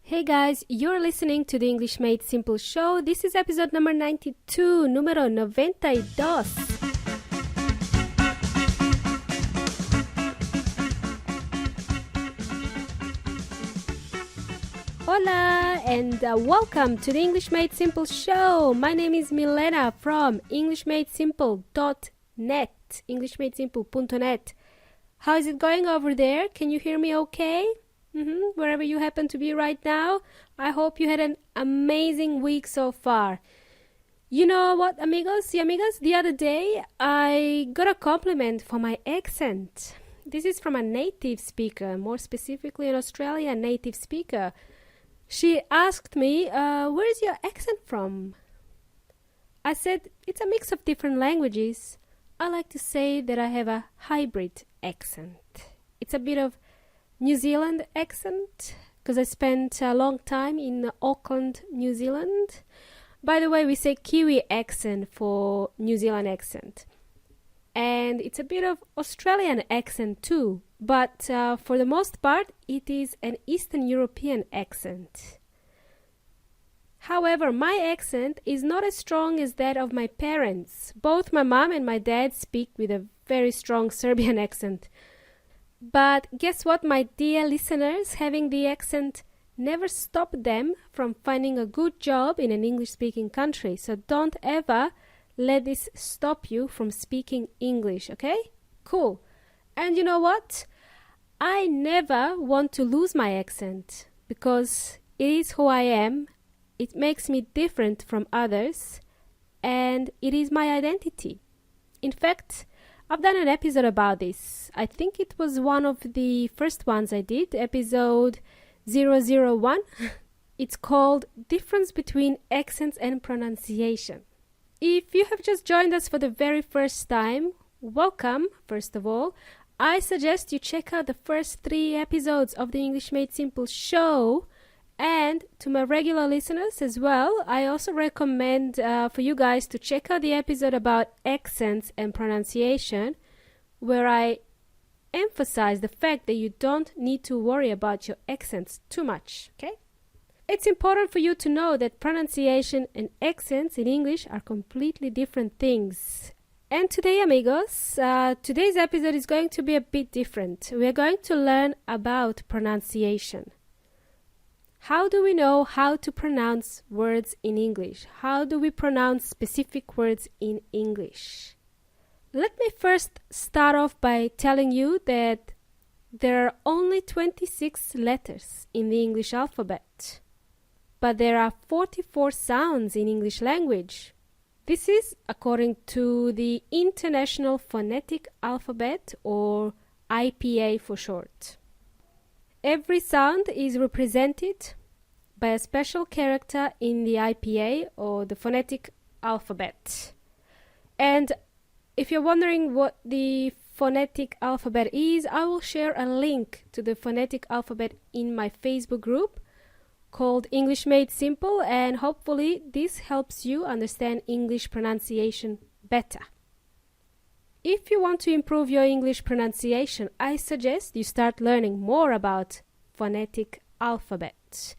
Hey guys, you're listening to the English Made Simple show. This is episode number 92, número 92. Hola and welcome to the English Made Simple show. My name is Milena from englishmadesimple.net, englishmadesimple.net. How is it going over there? Can you hear me okay? Wherever you happen to be right now, I hope you had an amazing week so far. You know what, amigos y amigas? The other day, I got a compliment for my accent. This is from a native speaker, more specifically an Australian native speaker. She asked me, where is your accent from? I said, it's a mix of different languages. I like to say that I have a hybrid accent. It's a bit of New Zealand accent, because I spent a long time in Auckland, New Zealand. By the way, we say Kiwi accent for New Zealand accent. And it's a bit of Australian accent too, but for the most part, it is an Eastern European accent. However, my accent is not as strong as that of my parents. Both my mom and my dad speak with a very strong Serbian accent. But guess what, my dear listeners, having the accent never stopped them from finding a good job in an English-speaking country. So don't ever let this stop you from speaking English, okay? Cool. And you know what? I never want to lose my accent because it is who I am. It makes me different from others and it is my identity. In fact, I've done an episode about this. I think it was one of the first ones I did, episode 001. It's called Difference Between Accents and Pronunciation. If you have just joined us for the very first time, welcome, first of all. I suggest you check out the first 3 episodes of the English Made Simple show. And to my regular listeners as well, I also recommend for you guys to check out the episode about accents and pronunciation, where I emphasize the fact that you don't need to worry about your accents too much, okay? It's important for you to know that pronunciation and accents in English are completely different things. And today, amigos, today's episode is going to be a bit different. We are going to learn about pronunciation. How do we know how to pronounce words in English? How do we pronounce specific words in English? Let me first start off by telling you that there are only 26 letters in the English alphabet, but there are 44 sounds in English language. This is according to the International Phonetic Alphabet, or IPA for short. Every sound is represented by a special character in the IPA, or the phonetic alphabet. And if you're wondering what the phonetic alphabet is, I will share a link to the phonetic alphabet in my Facebook group called English Made Simple, and hopefully this helps you understand English pronunciation better. If you want to improve your English pronunciation, I suggest you start learning more about phonetic alphabet.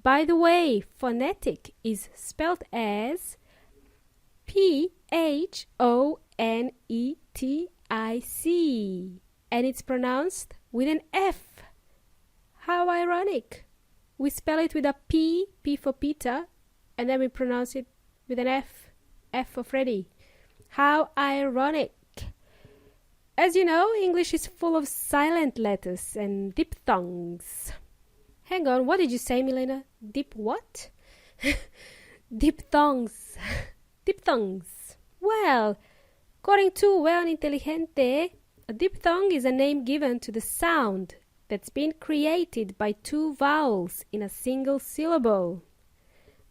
By the way, phonetic is spelled as P-H-O-N-E-T-I-C, and it's pronounced with an F. How ironic! We spell it with a P, P for Peter, and then we pronounce it with an F, F for Freddy. How ironic! As you know, English is full of silent letters and diphthongs. Hang on, what did you say, Milena? Dip what? Diphthongs. Diphthongs. Well, according to Well Inteligente, a diphthong is a name given to the sound that's been created by 2 vowels in a single syllable.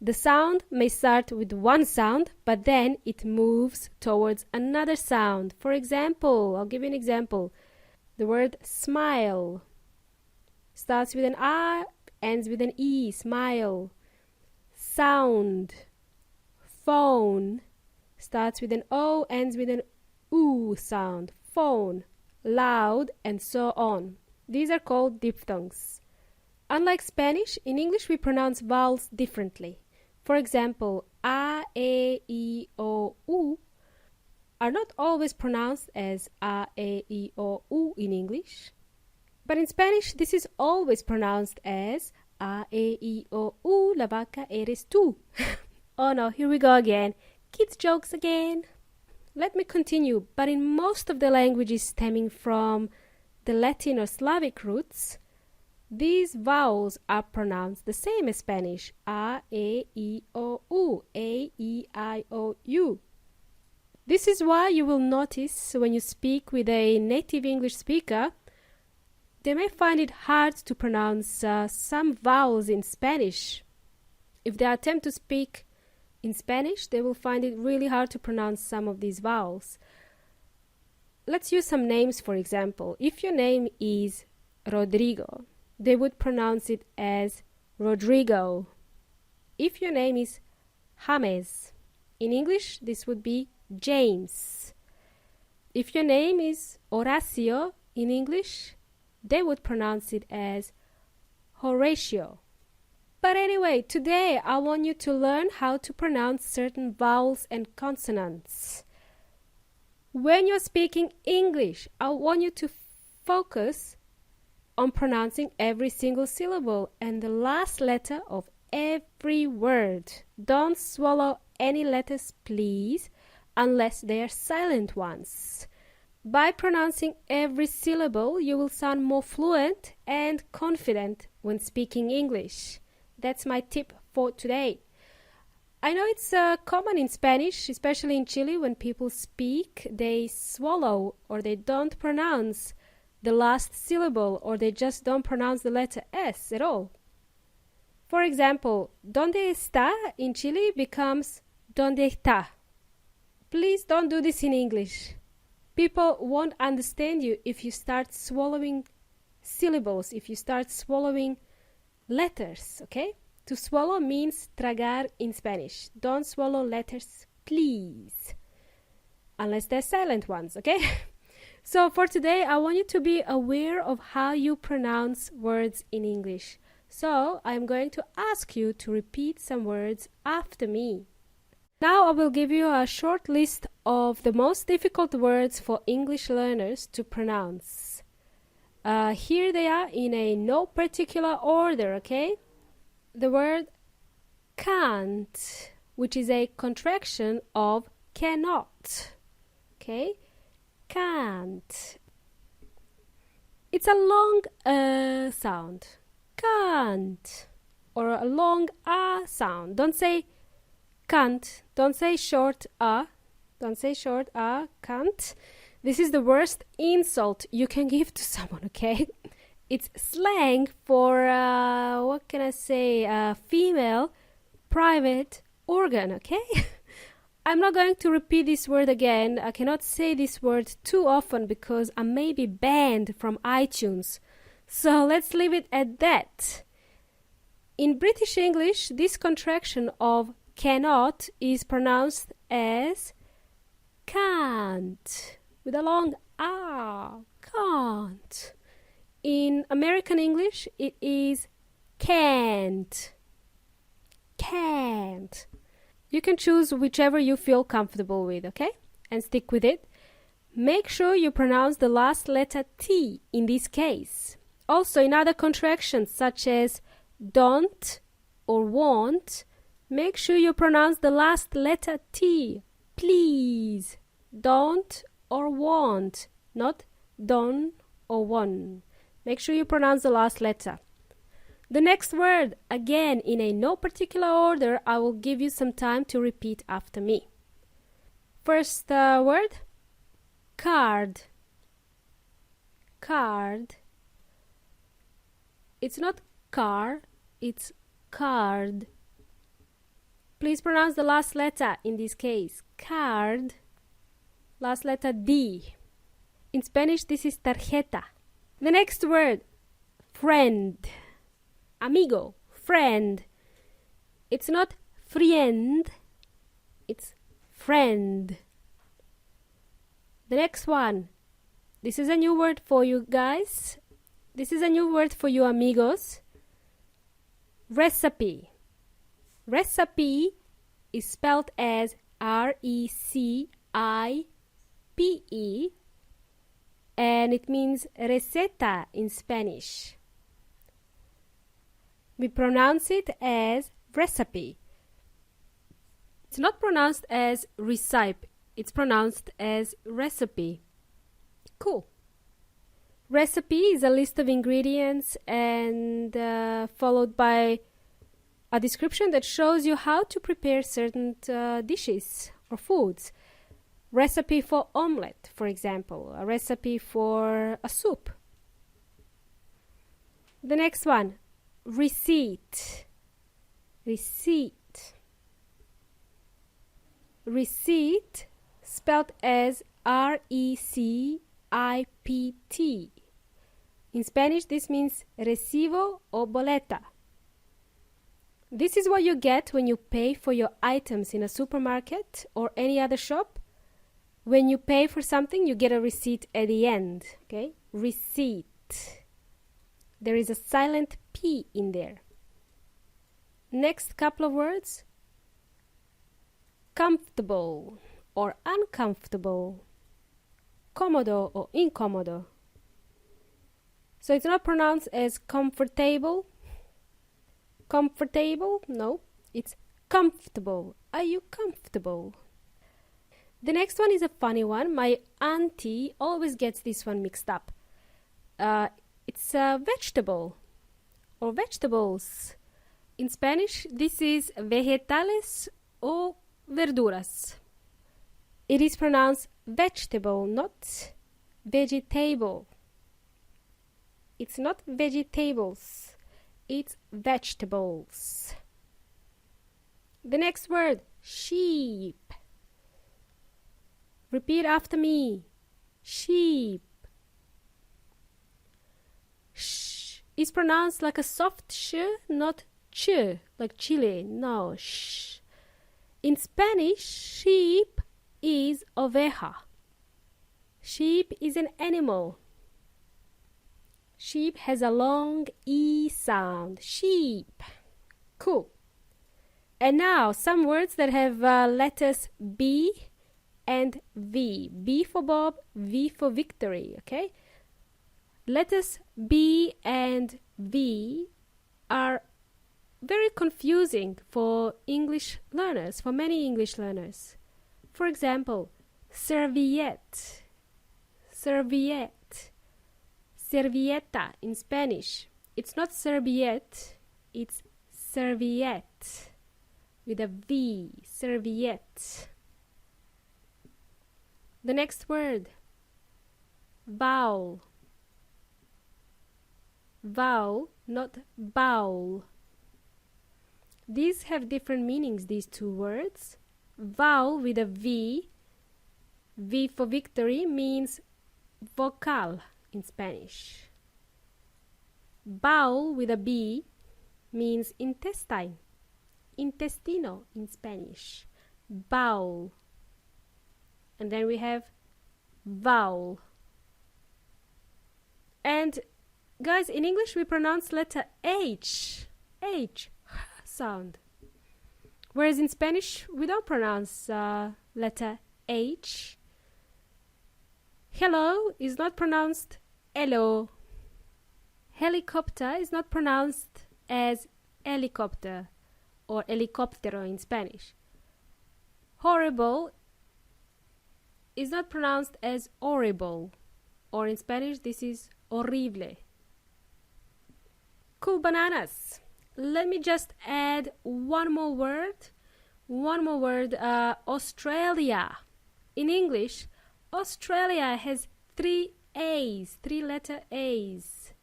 The sound may start with one sound, but then it moves towards another sound. For example, I'll give you an example. The word smile starts with an R, ends with an E, smile. Sound. Phone starts with an O, ends with an OO sound. Phone. Loud, and so on. These are called diphthongs. Unlike Spanish, in English we pronounce vowels differently. For example, a, e, I, o, u are not always pronounced as a, e, I, o, u in English. But in Spanish, this is always pronounced as a, e, I, o, u, la vaca eres tú. Oh no, here we go again. Kids jokes again. Let me continue. But in most of the languages stemming from the Latin or Slavic roots, these vowels are pronounced the same as Spanish. A, I, O, U. A, I, O, U. This is why you will notice when you speak with a native English speaker, they may find it hard to pronounce some vowels in Spanish. If they attempt to speak in Spanish, they will find it really hard to pronounce some of these vowels. Let's use some names, for example. If your name is Rodrigo, they would pronounce it as Rodrigo. If your name is James, in English, this would be James. If your name is Horacio, in English, they would pronounce it as Horatio. But anyway, today I want you to learn how to pronounce certain vowels and consonants. When you're speaking English, I want you to focus on pronouncing every single syllable and the last letter of every word. Don't swallow any letters, please, unless they are silent ones. By pronouncing every syllable, you will sound more fluent and confident when speaking English. That's my tip for today. I know it's common in Spanish, especially in Chile, when people speak, they swallow or they don't pronounce the last syllable, or they just don't pronounce the letter S at all. For example, ¿dónde está in Chile becomes ¿dónde está? Please don't do this in English. People won't understand you if you start swallowing syllables, if you start swallowing letters, okay? To swallow means tragar in Spanish. Don't swallow letters, please. Unless they're silent ones, okay? So for today, I want you to be aware of how you pronounce words in English. So I'm going to ask you to repeat some words after me. Now I will give you a short list of the most difficult words for English learners to pronounce. Here they are in a no particular order, okay? The word can't, which is a contraction of cannot, okay? Can't. It's a long sound. Can't. Or a long sound. Don't say can't. Don't say short Don't say short can't. This is the worst insult you can give to someone, okay? It's slang for, what can I say, female private organ, okay? I'm not going to repeat this word again. I cannot say this word too often because I may be banned from iTunes. So let's leave it at that. In British English, this contraction of cannot is pronounced as can't, with a long can't. In American English, it is can't. Can't. You can choose whichever you feel comfortable with, okay? And stick with it. Make sure you pronounce the last letter T in this case. Also, in other contractions such as don't or won't, make sure you pronounce the last letter T. Please. Don't or won't, not don or won. Make sure you pronounce the last letter. The next word, again, in a no particular order, I will give you some time to repeat after me. First word, card. Card. It's not car, it's card. Please pronounce the last letter in this case. Card. Last letter D. In Spanish, this is tarjeta. The next word, friend. Amigo, friend. It's not friend, it's friend. The next one. This is a new word for you guys. This is a new word for you amigos. Recipe. Recipe is spelled as Recipe, and it means receta in Spanish. We pronounce it as recipe. It's not pronounced as recipe, it's pronounced as recipe. Cool. Recipe is a list of ingredients and followed by a description that shows you how to prepare certain dishes or foods. Recipe for omelette, for example, a recipe for a soup. The next one, receipt. Receipt. Receipt, spelled as Recipit. In Spanish, this means recibo o boleta. This is what you get when you pay for your items in a supermarket or any other shop. When you pay for something, you get a receipt at the end. Okay? Receipt. There is a silent P in there. Next couple of words. Comfortable or uncomfortable. Cómodo or incómodo. So it's not pronounced as comfortable. Comfortable? No, it's comfortable. Are you comfortable? The next one is a funny one. My auntie always gets this one mixed up. It's a vegetable or vegetables. In Spanish, this is vegetales o verduras. It is pronounced vegetable, not vegetable. It's not vegetables. It's vegetables. The next word, sheep. Repeat after me. Sheep. Sh is pronounced like a soft sh, not ch, like Chile. No, sh. In Spanish, sheep is oveja. Sheep is an animal. Sheep has a long E sound. Sheep. Cool. And now some words that have letters B and V. B for Bob, V for victory. Okay? Letters B and V are very confusing for English learners, for many English learners. For example, serviette. Serviette. Servieta in Spanish. It's not serviette, it's serviette with a V. Serviette. The next word, vowel. Vowel, not bowl. These have different meanings, these two words. Vowel with a V. V for victory means vocal in Spanish. Bowel with a B means intestine. Intestino in Spanish. Bowel. And then we have vowel. And guys, in English we pronounce letter H. H sound. Whereas in Spanish we don't pronounce letter H. Hello is not pronounced hello. Helicopter is not pronounced as helicopter or helicóptero in Spanish. Horrible is not pronounced as horrible, or in Spanish this is horrible. Cool bananas. Let me just add one more word. Australia. In English, Australia has 3 A's, 3-letter A's.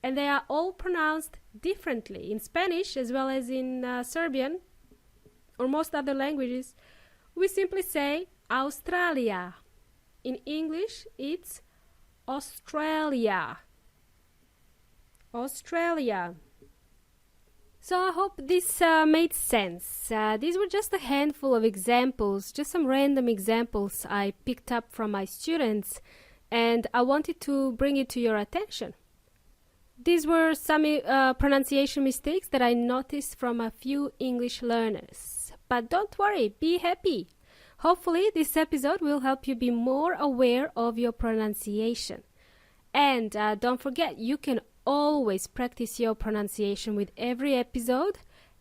And they are all pronounced differently. In Spanish, as well as in Serbian, or most other languages, we simply say Australia. In English, it's Australia. Australia. So I hope this made sense. These were just a handful of examples, just some random examples I picked up from my students, and I wanted to bring it to your attention. These were some pronunciation mistakes that I noticed from a few English learners. But don't worry, be happy. Hopefully, this episode will help you be more aware of your pronunciation. And don't forget, you can always practice your pronunciation with every episode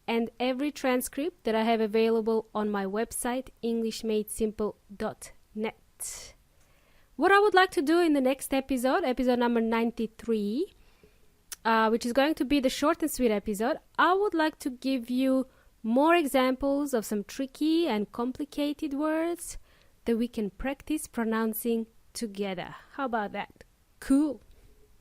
and every transcript that I have available on my website, englishmadesimple.net. What I would like to do in the next episode, episode number 93, which is going to be the short and sweet episode, I would like to give you more examples of some tricky and complicated words that we can practice pronouncing together. How about that? Cool.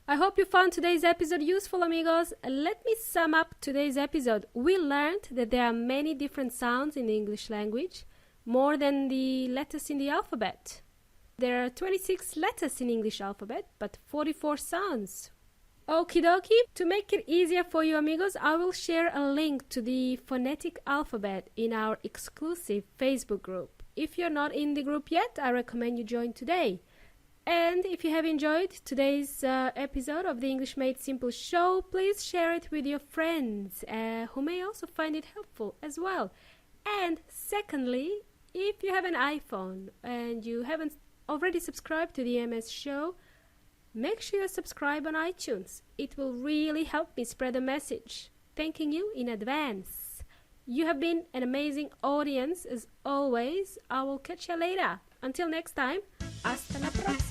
I hope you found today's episode useful, amigos. Let me sum up today's episode. We learned that there are many different sounds in the English language, more than the letters in the alphabet. There are 26 letters in English alphabet, but 44 sounds. Okie dokie. To make it easier for you, amigos, I will share a link to the phonetic alphabet in our exclusive Facebook group. If you're not in the group yet, I recommend you join today. And if you have enjoyed today's episode of the English Made Simple show, please share it with your friends who may also find it helpful as well. And secondly, if you have an iPhone and you haven't already subscribed to the MS show, make sure you subscribe on iTunes. It will really help me spread the message. Thanking you in advance. You have been an amazing audience as always. I will catch you later. Until next time, hasta la próxima.